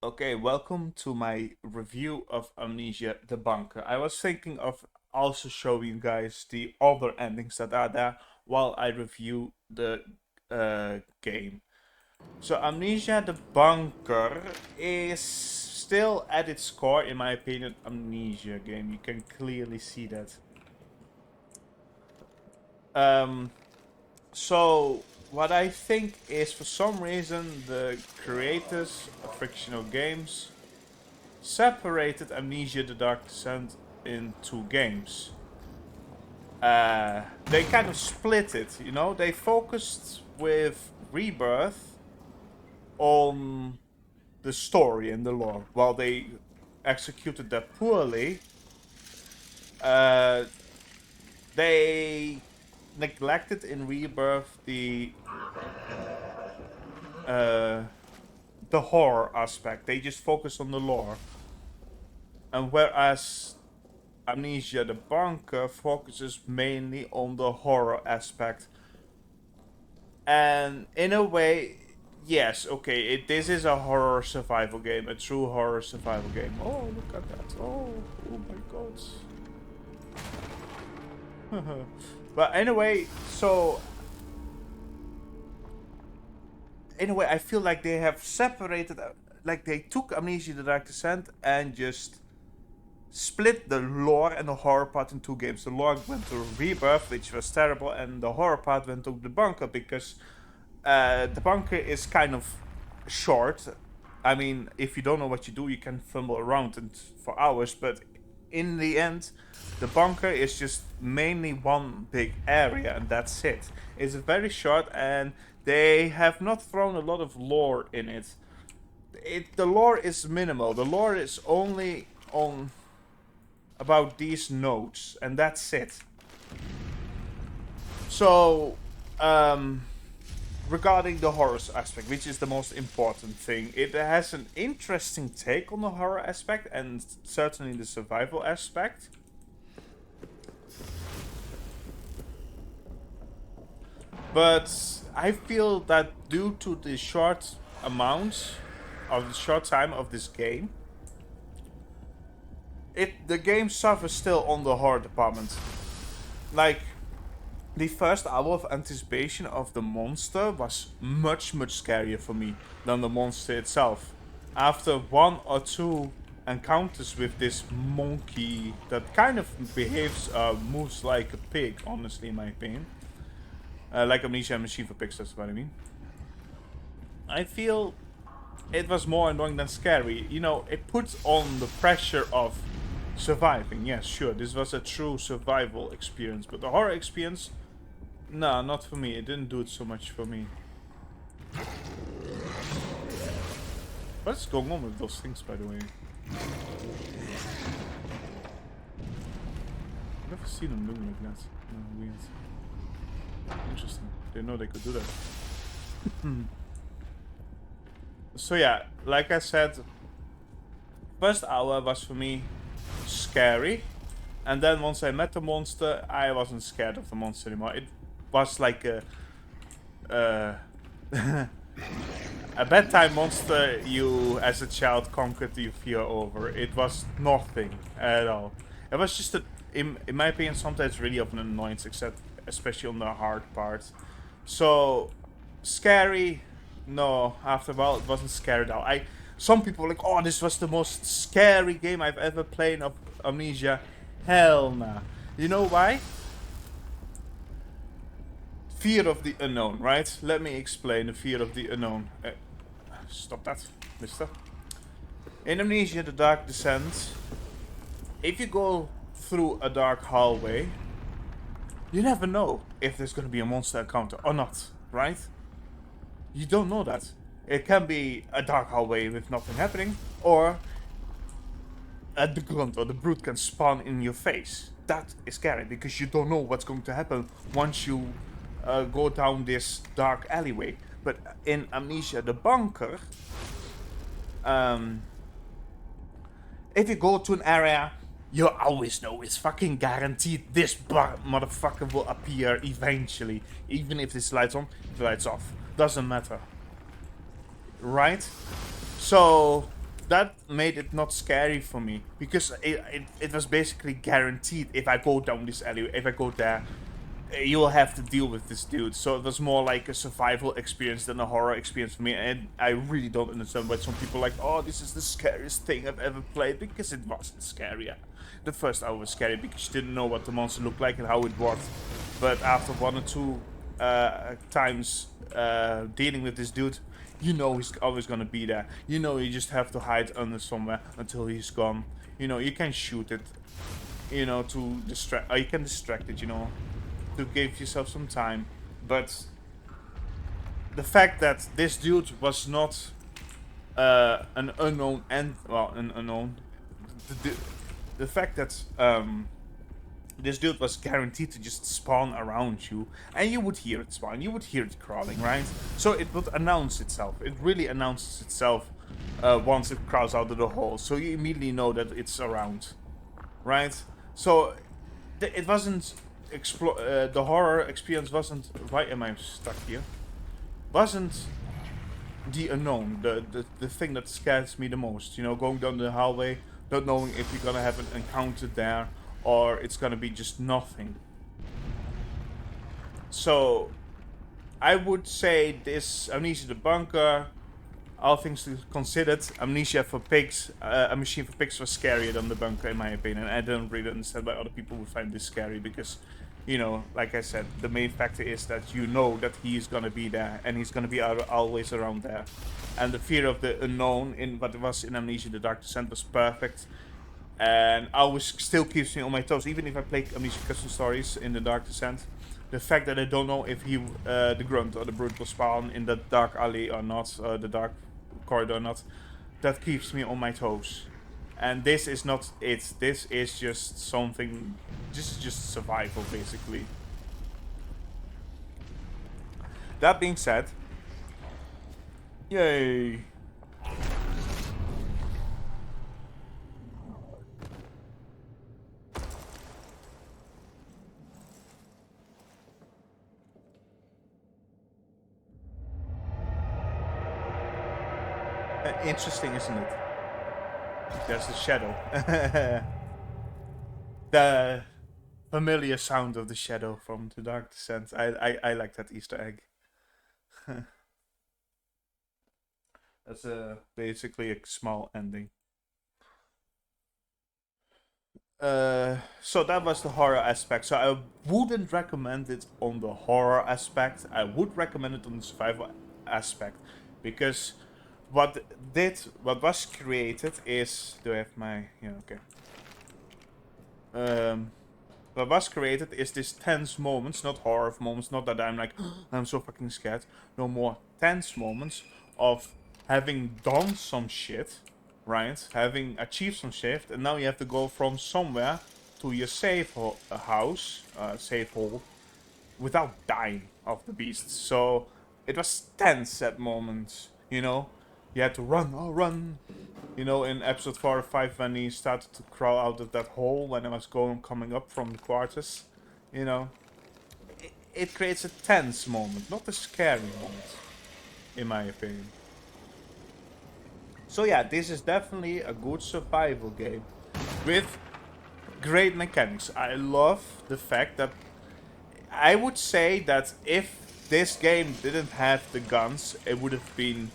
Okay, welcome to my review of Amnesia the Bunker. I was thinking of also showing you guys the other endings that are there while I review the game. So Amnesia the Bunker is still at its core, in my opinion, Amnesia game. You can clearly see that. Um, so what I think is, for some reason, the creators of frictional games separated Amnesia the Dark Descent in two games. They kind of split it, you know? They focused with Rebirth on the story and the lore. While they executed that poorly, uh, they neglected in Rebirth uh, the horror aspect. They just focused on the lore. And whereas Amnesia the Bunker focuses mainly on the horror aspect. And in a way, yes, okay, this is a horror survival game, a true horror survival game. Oh, look at that. Oh my god. But anyway, so anyway, I feel like they have separated, like they took Amnesia the Dark Descent and just split the lore and the horror part in two games. The lore went to Rebirth, which was terrible, and the horror part went to the Bunker because the Bunker is kind of short. I mean, if you don't know what you do, you can fumble around and for hours, but in the end, the Bunker is just mainly one big area, and that's it. It's very short, and they have not thrown a lot of lore in it. The lore is minimal. The lore is only on about these nodes, and that's it. So, regarding the horror aspect, which is the most important thing, it has an interesting take on the horror aspect and certainly the survival aspect. But I feel that due to the short amount of the short time of this game, the game suffers still on the horror department. Like, the first hour of anticipation of the monster was much scarier for me than the monster itself. After one or two encounters with this monkey that kind of moves like a pig, honestly, in my opinion. Like Amnesia and Machine for Pigs, that's what I mean. I feel it was more annoying than scary. You know, it puts on the pressure of surviving. Yes, sure, this was a true survival experience, but the horror experience, no, not for me. It didn't do it so much for me. What's going on with those things, by the way? I've never seen them doing like that. No, weird. Interesting. Didn't know they could do that. So yeah, like I said, first hour was for me scary. And then once I met the monster, I wasn't scared of the monster anymore. It was like a a bedtime monster you as a child conquered your fear over. It was nothing at all. It was just in my opinion, sometimes really of an annoyance, especially on the hard part. So scary, no. After a while, it wasn't scary at all. Some people were like, oh, this was the most scary game I've ever played of Amnesia. Hell nah. You know why? Fear of the unknown, right? Let me explain the fear of the unknown. Stop that, mister. In Amnesia the Dark Descent, if you go through a dark hallway, you never know if there's gonna be a monster encounter or not, right? You don't know that. It can be a dark hallway with nothing happening, or the grunt or the brute can spawn in your face. That is scary because you don't know what's going to happen once you go down this dark alleyway. But in Amnesia the Bunker, if you go to an area, you always know it's fucking guaranteed this motherfucker will appear eventually. Even if this lights on, if it lights off. Doesn't matter. Right? So, that made it not scary for me, because it was basically guaranteed, if I go down this alley, if I go there, you'll have to deal with this dude. So it was more like a survival experience than a horror experience for me. And I really don't understand why some people are like, oh, this is the scariest thing I've ever played, because it wasn't scary. The first hour was scary because you didn't know what the monster looked like and how it worked. But after one or two times dealing with this dude, you know he's always gonna be there. You know you just have to hide under somewhere until he's gone. You know, you can shoot it, you know, to distract, or you can distract it, you know, to give yourself some time. But the fact that this dude was not an unknown, and well, an unknown, the fact that this dude was guaranteed to just spawn around you, and you would hear it spawn, you would hear it crawling, right? So it would announce itself. It really announces itself once it crawls out of the hole, so you immediately know that it's around, right? So it wasn't the horror experience wasn't. Why am I stuck here? Wasn't the unknown the thing that scares me the most? You know, going down the hallway, not knowing if you're gonna have an encounter there, or it's gonna be just nothing. So I would say this Amnesia the Bunker, all things considered, Amnesia for Pigs, A Machine for Pigs was scarier than the Bunker in my opinion. I don't really understand why other people would find this scary, because, you know, like I said, the main factor is that you know that he's gonna be there, and he's gonna be always around there. And the fear of the unknown in what was in Amnesia the Dark Descent was perfect. And always still keeps me on my toes, even if I play Amnesia Custom Stories in the Dark Descent. The fact that I don't know if he, the Grunt or the Brute will spawn in the dark alley or not, the dark corridor or not, that keeps me on my toes. And this is not it. This is just something, this is just survival, basically. That being said, yay. Interesting, isn't it? There's the shadow. The familiar sound of the shadow from the Dark Descent. I like that Easter egg. That's basically a small ending. So that was the horror aspect. So I wouldn't recommend it on the horror aspect. I would recommend it on the survival aspect, because what was created is, do I have my, yeah, okay. What was created is this tense moments, not horror moments, not that I'm like, I'm so fucking scared. No, more tense moments of having done some shit, right? Having achieved some shit, and now you have to go from somewhere to your safe house, safe hole, without dying of the beasts. So it was tense at moments, you know? You had to run, oh run. You know, in episode 4 or 5 when he started to crawl out of that hole when I was coming up from the quarters, you know. It creates a tense moment, not a scary moment, in my opinion. So yeah, this is definitely a good survival game with great mechanics. I love the fact that, I would say that if this game didn't have the guns, it would have been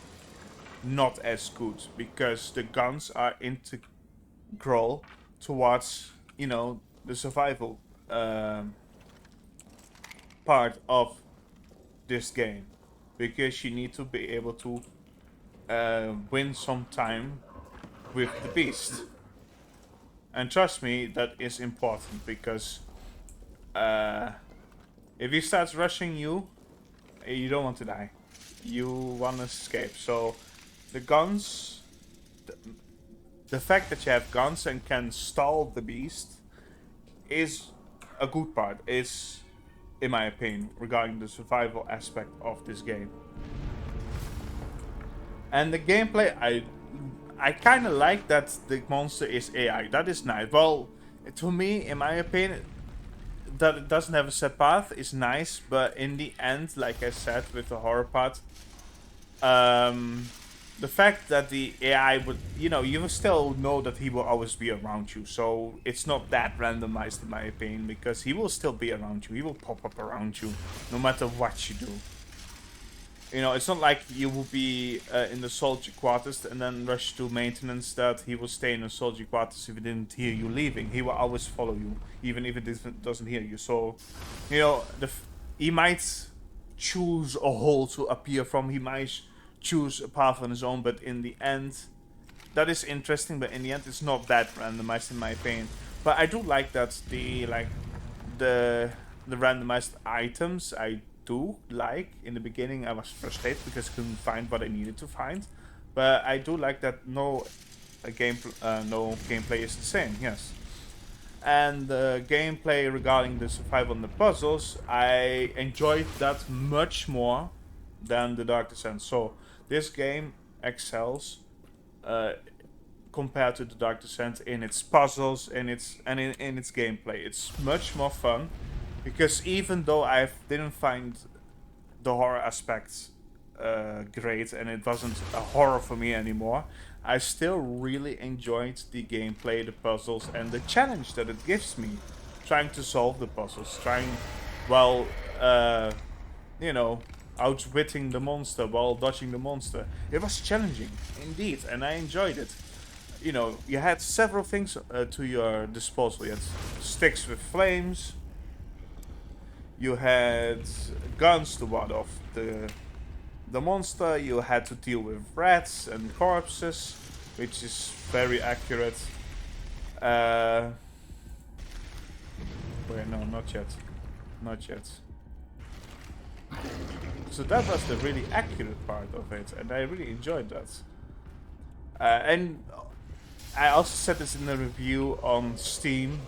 not as good, because the guns are integral towards, you know, the survival part of this game, because you need to be able to win some time with the beast. And trust me, that is important, because if he starts rushing you, you don't want to die. You want to escape. So the guns, the fact that you have guns and can stall the beast is a good part, is, in my opinion, regarding the survival aspect of this game. And the gameplay, I kind of like that the monster is AI. That is nice. Well, to me, in my opinion, that it doesn't have a set path is nice, but in the end, like I said with the horror part, the fact that the AI would, you will still know that he will always be around you. So it's not that randomized in my opinion, because he will still be around you. He will pop up around you no matter what you do. It's not like you will be in the soldier quarters and then rush to maintenance, that he will stay in the soldier quarters if he didn't hear you leaving. He will always follow you, even if it doesn't hear you. So, he might choose a hole to appear from. He might choose a path on his own, but in the end, that is interesting. But in the end, it's not that randomized in my opinion. But I do like that the randomized items. I do like. In the beginning, I was frustrated because I couldn't find what I needed to find, but I do like that no gameplay is the same. Yes, and the gameplay regarding the survival and the puzzles, I enjoyed that much more than the Dark Descent. So this game excels uh, compared to the Dark Descent in its puzzles and in its gameplay. It's much more fun because even though I didn't find the horror aspects great and it wasn't a horror for me anymore, I still really enjoyed the gameplay, the puzzles, and the challenge that it gives me. Trying to solve the puzzles, well, uh, you know, outwitting the monster while dodging the monster. It was challenging, indeed, and I enjoyed it. You had several things to your disposal. You had sticks with flames. You had guns to ward off the monster. You had to deal with rats and corpses, which is very accurate. Wait, no, not yet. Not yet. So that was the really accurate part of it, and I really enjoyed that. And I also said this in the review on Steam.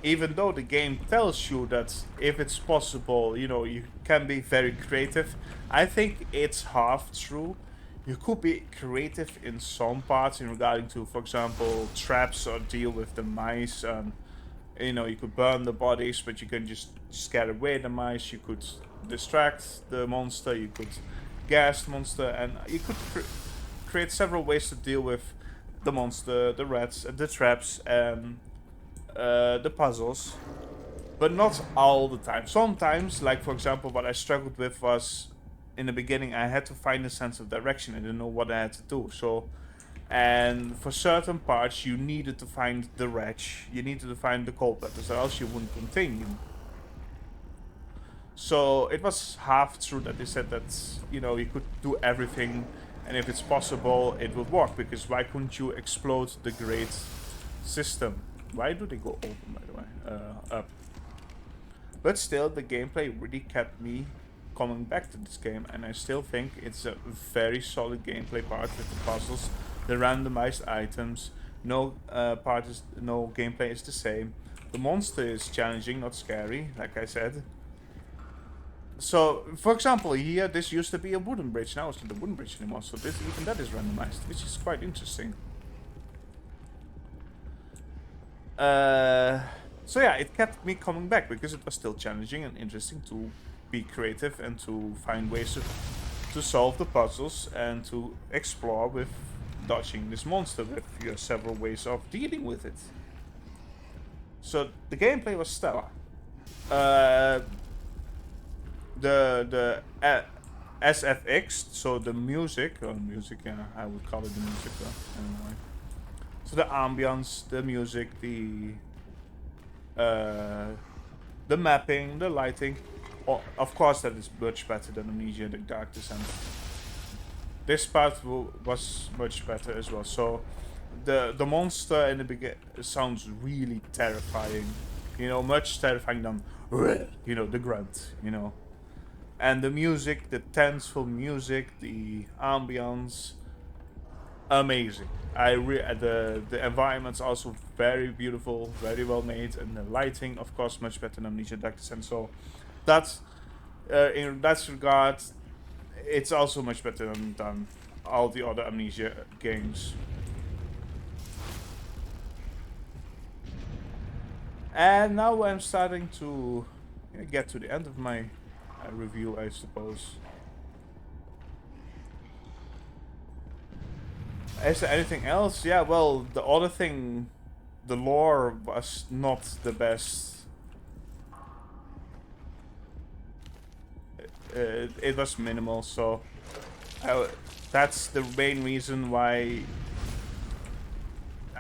Even though the game tells you that if it's possible, you can be very creative, I think it's half true. You could be creative in some parts in regarding to, for example, traps or deal with the mice. You could burn the bodies, but you can just scare away the mice. You could distract the monster. You could gas the monster, and you could create several ways to deal with the monster, the rats, the traps, and the puzzles, but not all the time. Sometimes, like for example, what I struggled with was in the beginning I had to find a sense of direction. I didn't know what I had to do. And for certain parts, you needed to find the wretch, you needed to find the culprit, or else you wouldn't continue. So it was half true that they said that you could do everything, and if it's possible, it would work. Because why couldn't you explode the great system? Why do they go open, by the way? Up. But still, the gameplay really kept me coming back to this game, and I still think it's a very solid gameplay part with the puzzles, the randomized items. No gameplay is the same. The monster is challenging, not scary, like I said. So, for example, here this used to be a wooden bridge. Now it's not a wooden bridge anymore. So even that is randomized, which is quite interesting. So yeah, it kept me coming back because it was still challenging and interesting to be creative and to find ways to solve the puzzles and to explore with dodging this monster with several ways of dealing with it. So the gameplay was stellar. The SFX, so the music, I would call it the music anyway. So the ambience, the music, the mapping, the lighting, of course that is much better than Amnesia, the Dark Descent. This part was much better as well. So the monster in the beginning sounds really terrifying, much terrifying than the grunt, and the music, the tenseful music, the ambience, amazing. The environment's also very beautiful, very well made, and the lighting, of course, much better than Amnesia Dark Descent. So that's in that regard, it's also much better than all the other Amnesia games. And now I'm starting to get to the end of my review, I suppose. Is there anything else? Yeah, well, the other thing, the lore was not the best. It was minimal, so that's the main reason why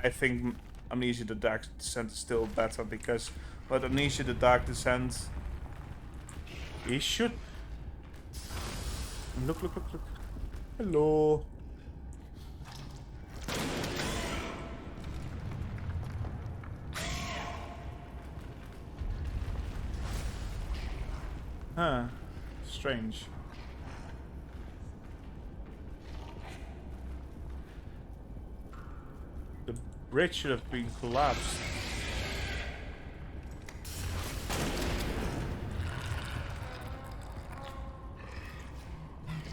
I think Amnesia: The Dark Descent is still better, because with Amnesia: The Dark Descent, he should look, look, look, look. Hello. Huh. Strange. The bridge should have been collapsed.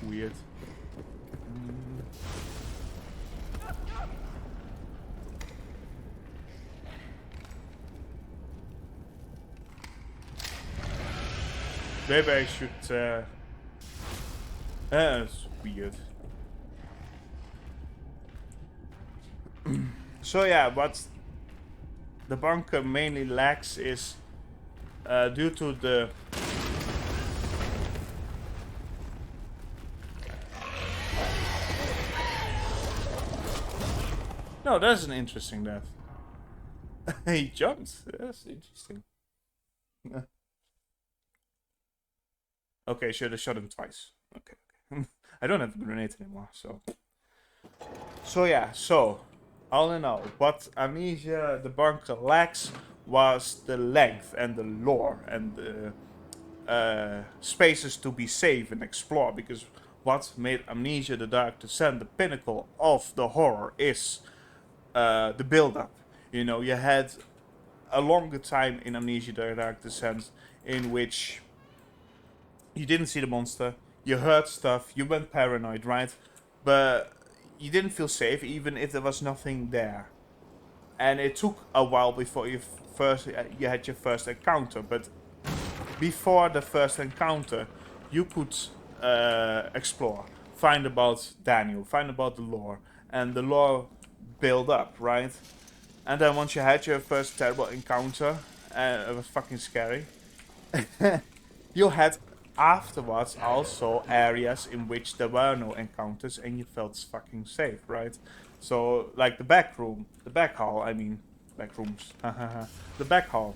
Weird. Maybe I should, it's weird. So yeah, what the bunker mainly lacks is due to the no, that's an interesting death. He jumped. That's interesting. Okay, should have shot him twice. Okay. I don't have the grenade anymore, so. So yeah, so all in all, what Amnesia the bunker lacks was the length and the lore and the spaces to be safe and explore, because what made Amnesia: The Dark Descent the pinnacle of the horror is the build-up. You know, you had a longer time in Amnesia: The Dark Descent in which you didn't see the monster, you heard stuff, you went paranoid, right? But you didn't feel safe even if there was nothing there. And it took a while before you had your first encounter, but before the first encounter, you could explore, find about Daniel, find about the lore, and the lore build up, right? And then once you had your first terrible encounter, it was fucking scary. You had afterwards also areas in which there were no encounters and you felt fucking safe, right? So like the back room, the back hall, I mean, back rooms, the back hall.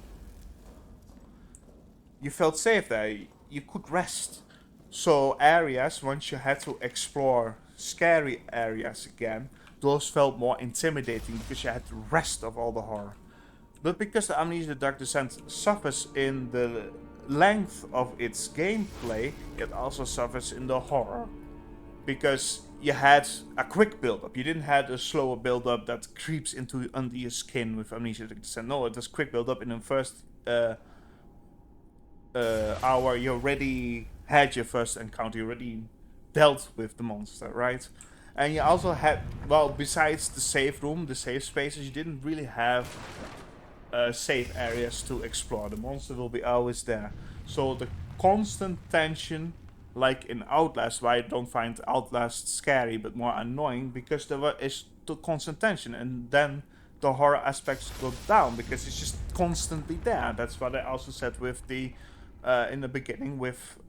You felt safe there. You could rest. So areas, once you had to explore scary areas again, those felt more intimidating because you had the rest of all the horror. But because the Amnesia: The Dark Descent suffers in the length of its gameplay, it also suffers in the horror. Because you had a quick build-up. You didn't have a slower build-up that creeps into under your skin with Amnesia: The Dark Descent. No, it was quick build-up in the first hour. You already had your first encounter. You already dealt with the monster, right? And you also had, well, besides the safe room, the safe spaces, you didn't really have safe areas to explore. The monster will be always there. So the constant tension, like in Outlast, why I don't find Outlast scary but more annoying, because there is the constant tension, and then the horror aspects go down because it's just constantly there. That's what I also said with the in the beginning with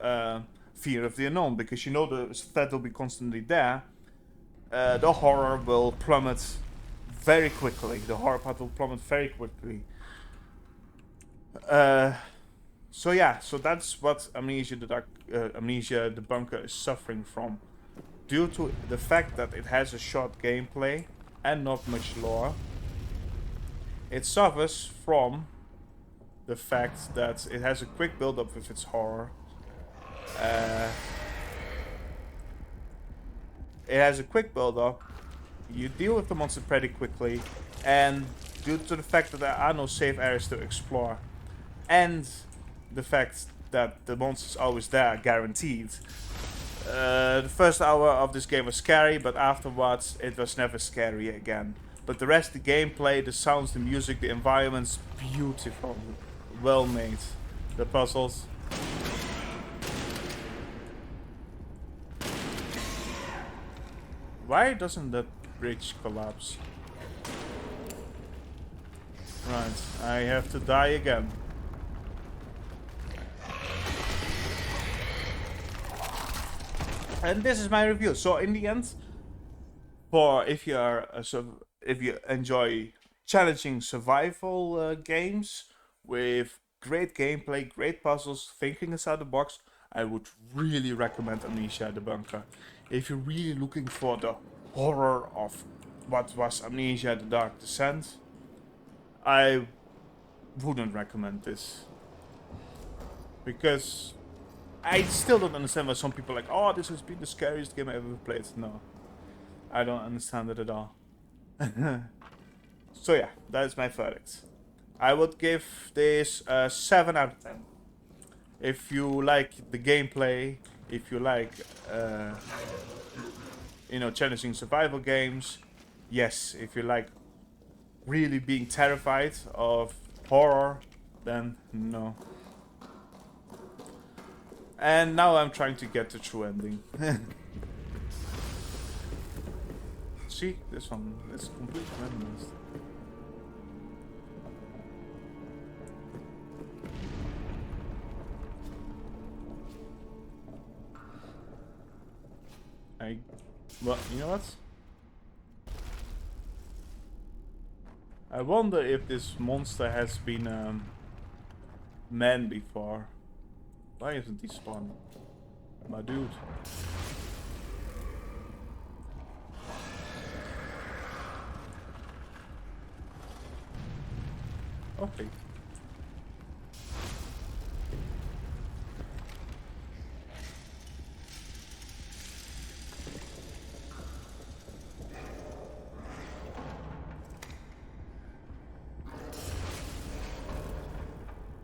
Fear of the Unknown, because you know the threat will be constantly there. The horror will plummet very quickly. The horror part will plummet very quickly. So yeah, so that's what Amnesia: The Bunker is suffering from, due to the fact that it has a short gameplay and not much lore. It suffers from the fact that it has a quick build-up with its horror. It has a quick build-up. You deal with the monster pretty quickly, and due to the fact that there are no safe areas to explore, and the fact that the monster's always there, guaranteed. The first hour of this game was scary, but afterwards it was never scary again. But the rest, the gameplay, the sounds, the music, the environment's beautiful, well made. The puzzles. Why doesn't that bridge collapse. Right, I have to die again. And this is my review. So in the end, for if you are if you enjoy challenging survival games with great gameplay, great puzzles, thinking outside the box, I would really recommend Amnesia: The Bunker. If you're really looking for the horror of what was Amnesia: The Dark Descent, I wouldn't recommend this. Because I still don't understand why some people are like, oh, this has been the scariest game I ever played. No, I don't understand it at all. So yeah, that is my verdict. I would give this a 7 out of 10. If you like the gameplay, if you like, challenging survival games, yes. If you like really being terrified of horror, then no. And now I'm trying to get the true ending. See, this one is completely randomized. Well, you know what? I wonder if this monster has been man before. Why isn't he spawning? My dude. Okay.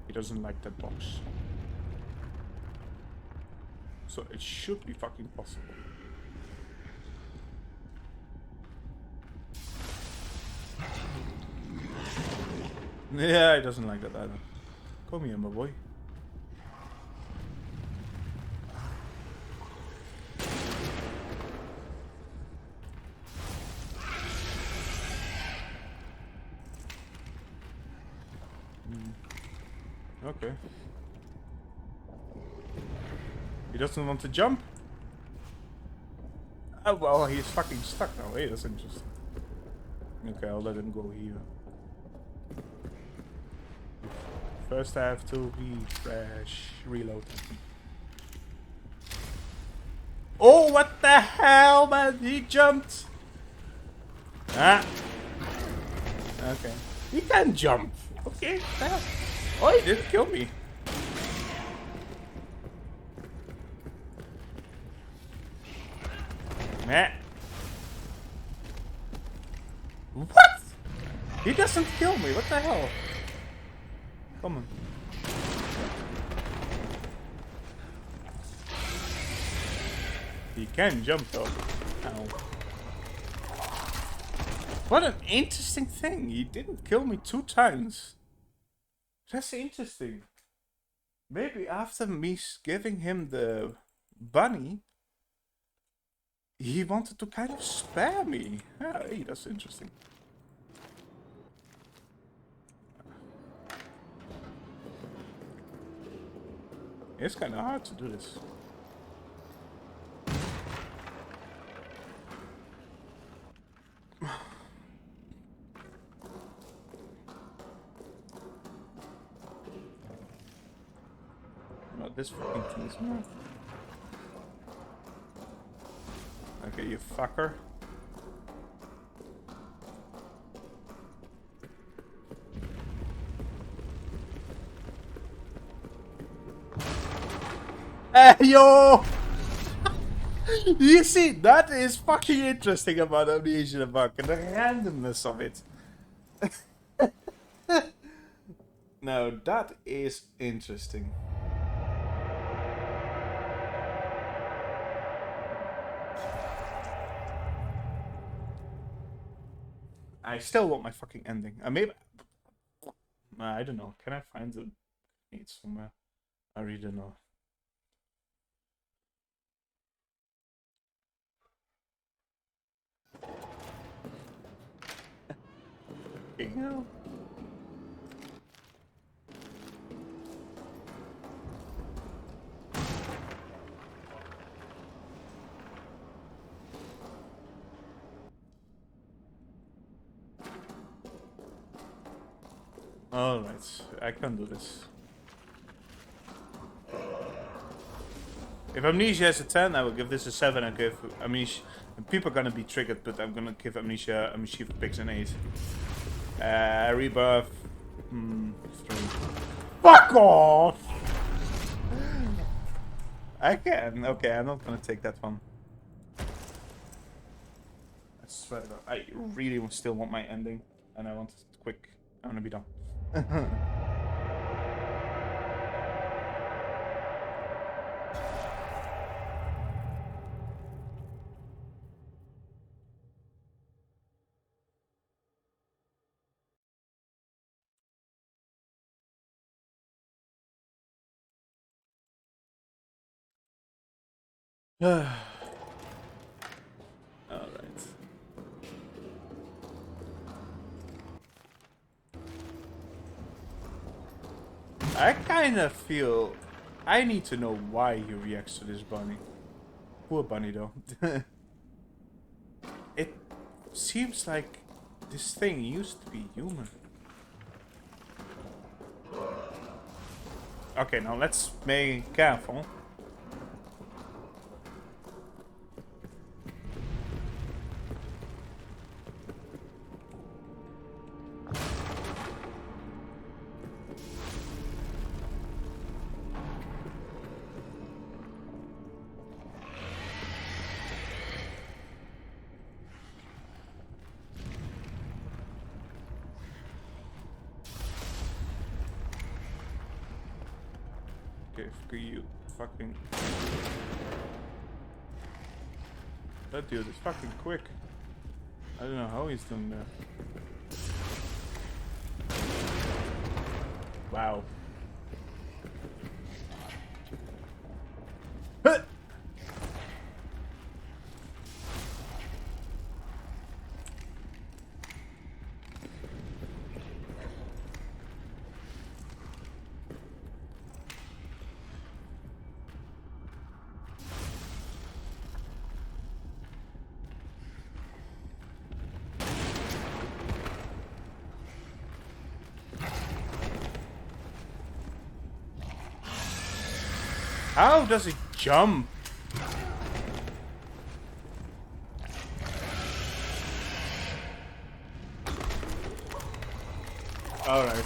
He doesn't like that box. So it should be fucking possible. Yeah, he doesn't like that either. Come here, my boy. Okay. He doesn't want to jump? Oh, well, he's fucking stuck now. Hey, that's interesting. Okay, I'll let him go here. First I have to reload. Oh, what the hell, man? He jumped! Ah. Okay. He can jump. Okay. Oh, he didn't kill me. Meh. What? He doesn't kill me. What the hell? Come on. He can jump though. Ow. What an interesting thing. He didn't kill me 2 times. That's interesting. Maybe after me giving him the bunny, he wanted to kind of spare me. Ah, hey, that's interesting. It's kind of hard to do this. Not this fucking thing is not. Okay, you fucker. Hey, yo! You see, that is fucking interesting about Amnesia the Bunker, the randomness of it. No, that is interesting. I still want my fucking ending. Maybe... I don't know. Can I find the need somewhere? I really don't know. Fucking hell. Alright, I can do this. If Amnesia has a 10, I will give this a 7 and give Amnesia... People are gonna be triggered, but I'm gonna give Amnesia a Mischief Picks an 8. Rebirth... 3. Fuck off! I can. Okay, I'm not gonna take that one. I swear to God, I really still want my ending. And I want it quick. I wanna be done. Alright. I kind of feel I need to know why he reacts to this bunny. Poor bunny though. It seems like this thing used to be human. Okay, now let's be careful. Okay, screw you. Fucking... That dude is fucking quick. I don't know how he's doing that. Wow. How does it jump? Alright.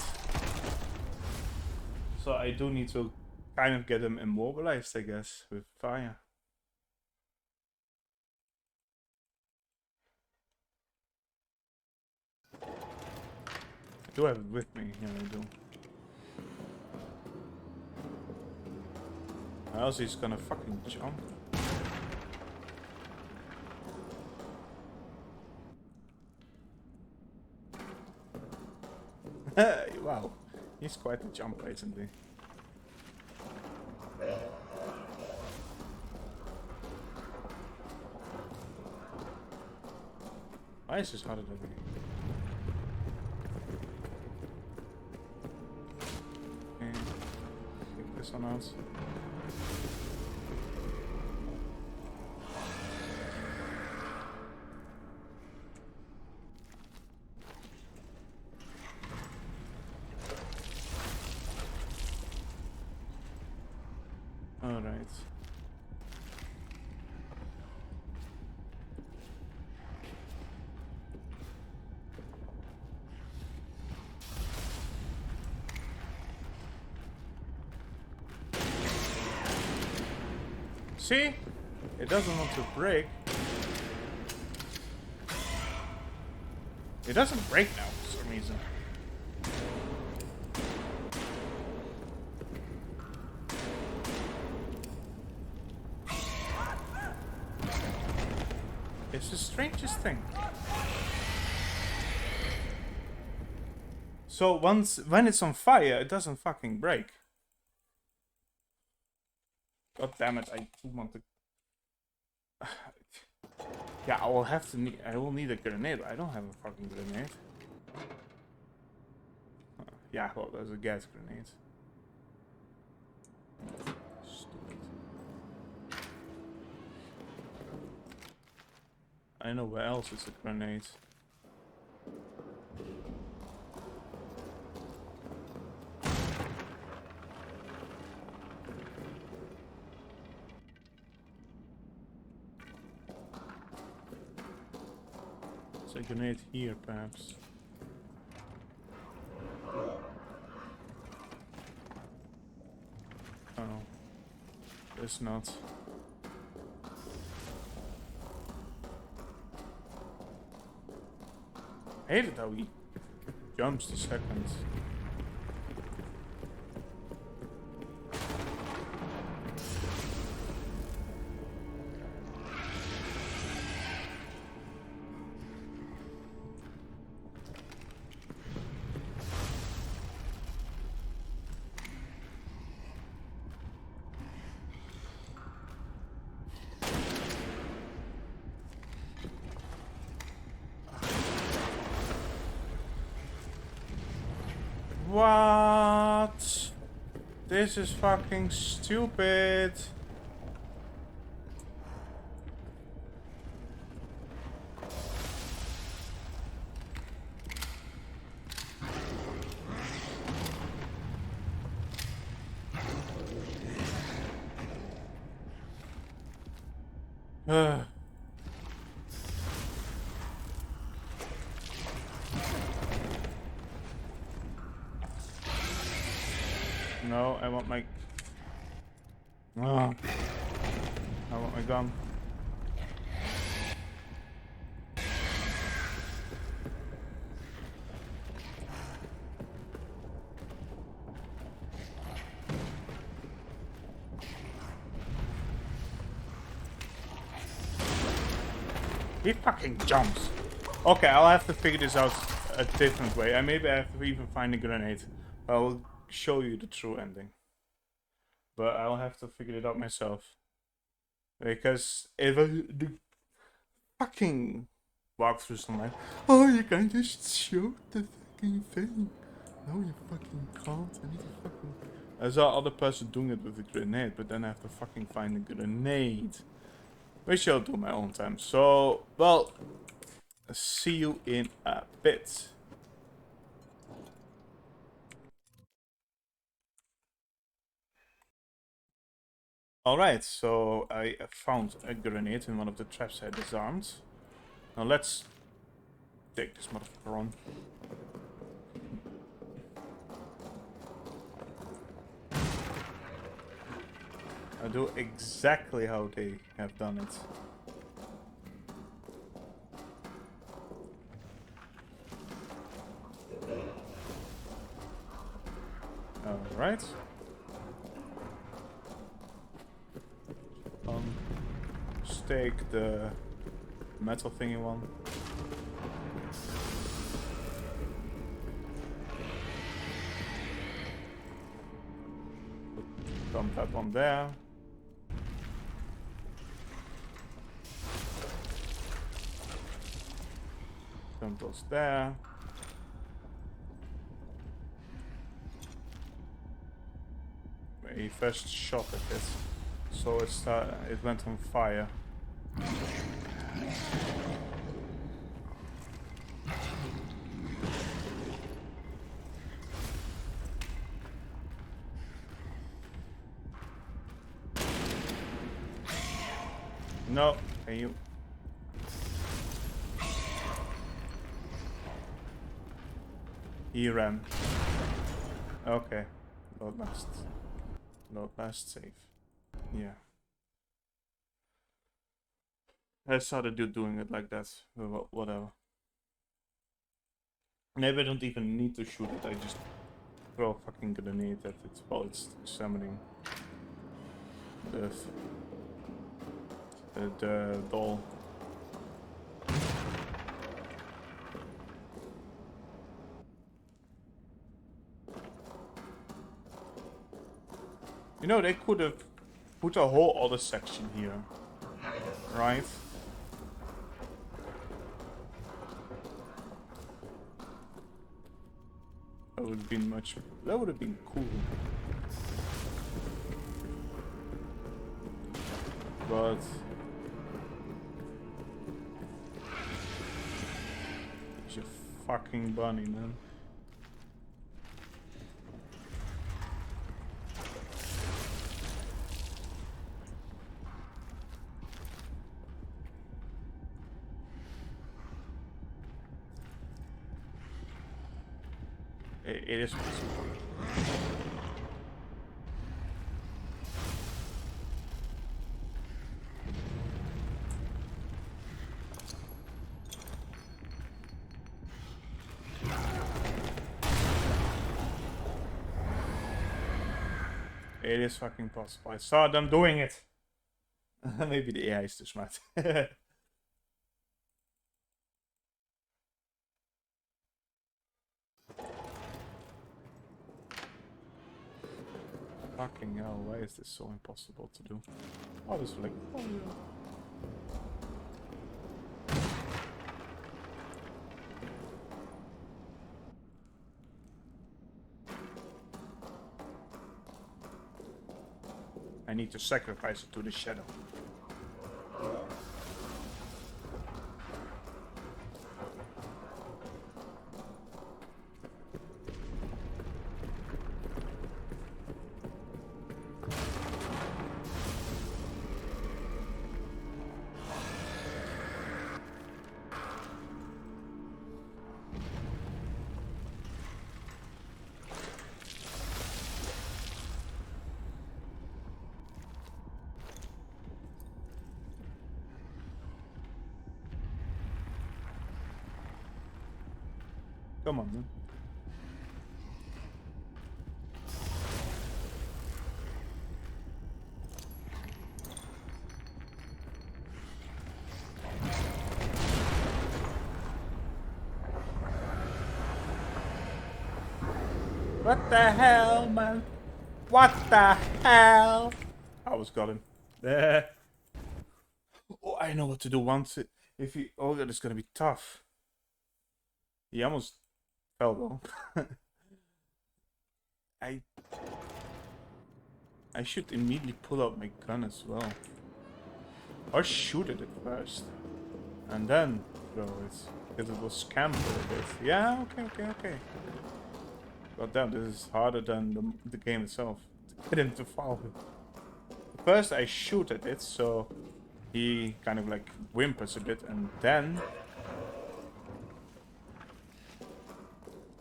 So I do need to kind of get him immobilized, I guess, with fire. I do have it with me. Yeah, I do. Or else he's gonna fucking jump. Wow, he's quite a jumper, isn't he? Why is this harder than me? Okay, take this one out. Alright. See? It doesn't want to break. It doesn't break now for some reason. It's the strangest thing. So when it's on fire, it doesn't fucking break. God damn it! I want to. Yeah, I will have to need. I will need a grenade. I don't have a fucking grenade. Yeah, well, there's a gas grenade. Stupid. I know where else is a grenade. There's a grenade here, perhaps. Oh, there's not. I hate it how he jumps the second. What? This is fucking stupid. Ugh. No, I want my... Oh. I want my gun. He fucking jumps. Okay, I'll have to figure this out a different way. I maybe have to even find a grenade. I'll show you the true ending. But I'll have to figure it out myself. Because if the fucking walkthroughs online, oh, you can just show the fucking thing. No, you fucking can't. I need to fucking... I saw other person doing it with a grenade, but then I have to fucking find a grenade. Which I'll do my own time. So, well, see you in a bit. Alright, so I found a grenade in one of the traps I disarmed. Now let's take this motherfucker on. I'll do exactly how they have done it. Alright. Stake the metal thingy one. Dump that one there. Dump those there. He first shot at it, so it went on fire. No, can you? He ran. Okay, load last. Load last save. Yeah. I saw the dude doing it like that. Whatever. Maybe I don't even need to shoot it. I just throw a fucking grenade at it while it's summoning the doll. You know, they could have put a whole other section here, right? That would have been much. That would have been cool. But it's a fucking bunny, man. It is possible. It is fucking possible. I saw them doing it. Maybe the AI is too smart. Fucking hell, why is this so impossible to do? Oh, this like... Oh, yeah. I need to sacrifice it to the shadow. Come on, man. What the hell, man? What the hell? I was got him. There. Oh, I know what to do once it... If he... Oh, that is gonna be tough. He almost fell though. I should immediately pull out my gun as well. Or shoot at it first. And then throw it. Because it will scamper a bit. Yeah, okay. God damn, this is harder than the game itself. To get him to fall. First I shoot at it, so he kind of like whimpers a bit, and then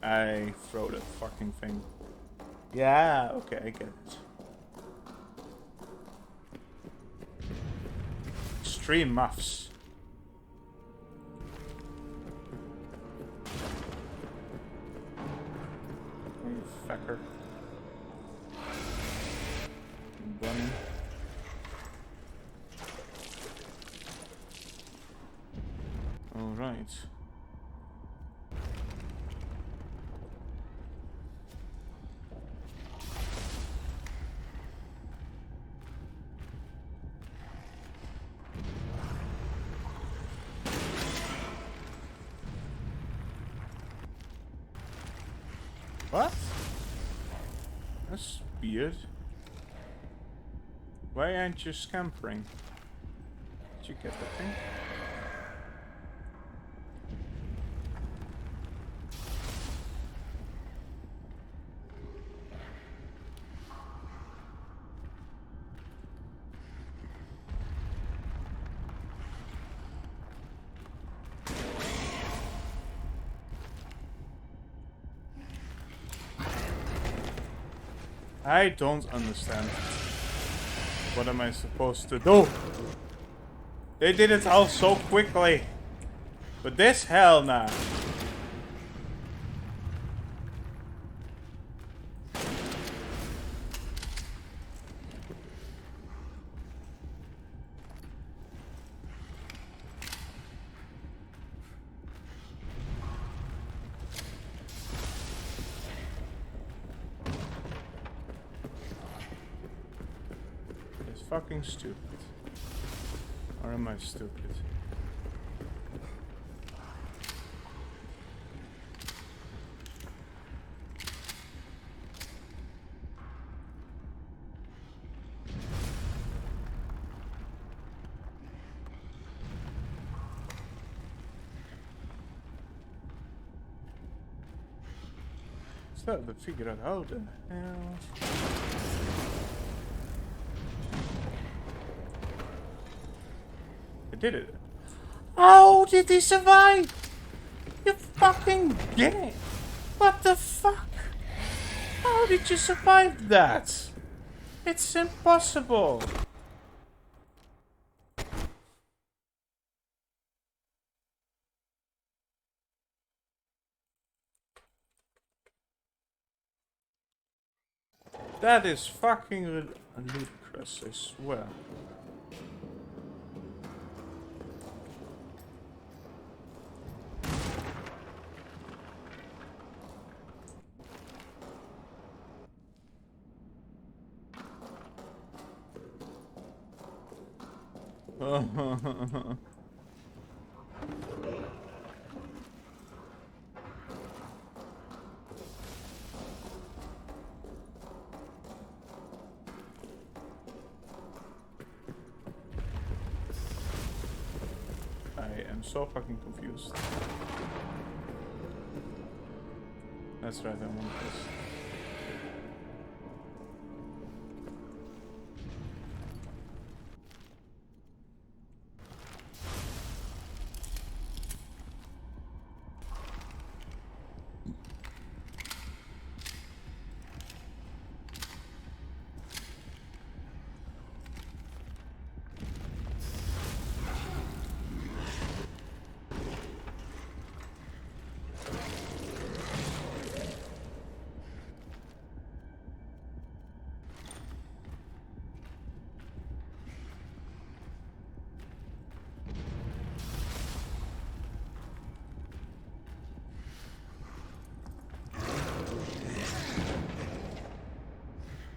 I throw that fucking thing. Yeah, okay, I get it. Extreme muffs. You fucker. Bunny. Alright. What? That's weird. Why aren't you scampering? Did you get the thing? I don't understand. What am I supposed to do? They did it all so quickly. But this, hell nah. Fucking stupid. Or am I stupid? still have to figure out how the hell. I did it. How did he survive? You fucking gay! What the fuck? How did you survive that? It's impossible. That is fucking ludicrous, I swear. I am so fucking confused. That's right, I want this.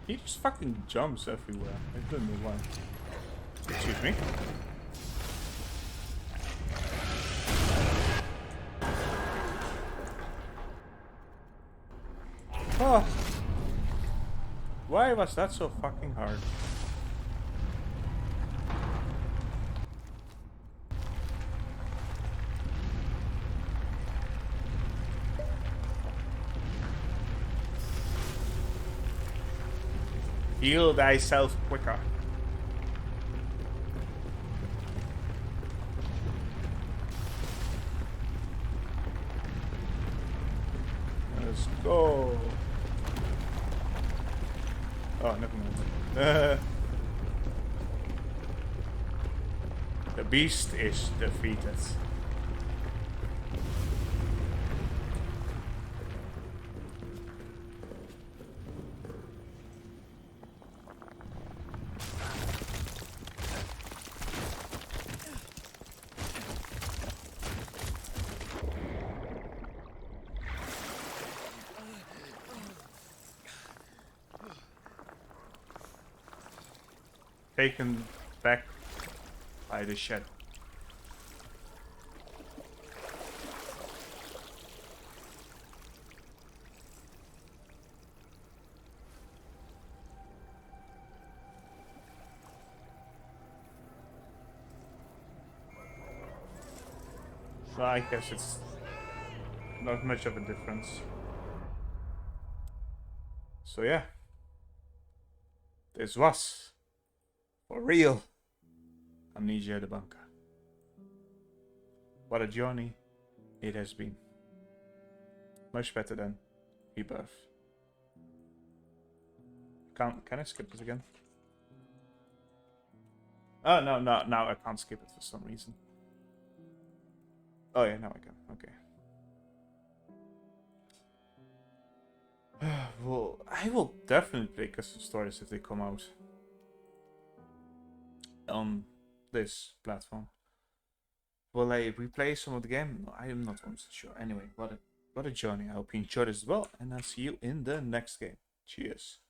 He just fucking jumps everywhere. I don't know why. Excuse me. Oh. Why was that so fucking hard? Heal thyself quicker. Let's go. Oh, never mind. The beast is defeated. Taken back by the shadow. So I guess it's not much of a difference. So yeah, this was for real Amnesia the Bunker. What a journey it has been. Much better than Rebirth. Can I skip this again? Oh no, now I can't skip it for some reason. Oh yeah, now I can. Okay. Well, I will definitely play custom stories if they come out on this platform. Will I replay some of the game? No, I am not 100% sure. Anyway, what a journey. I hope you enjoyed as well, and I'll see you in the next game. Cheers.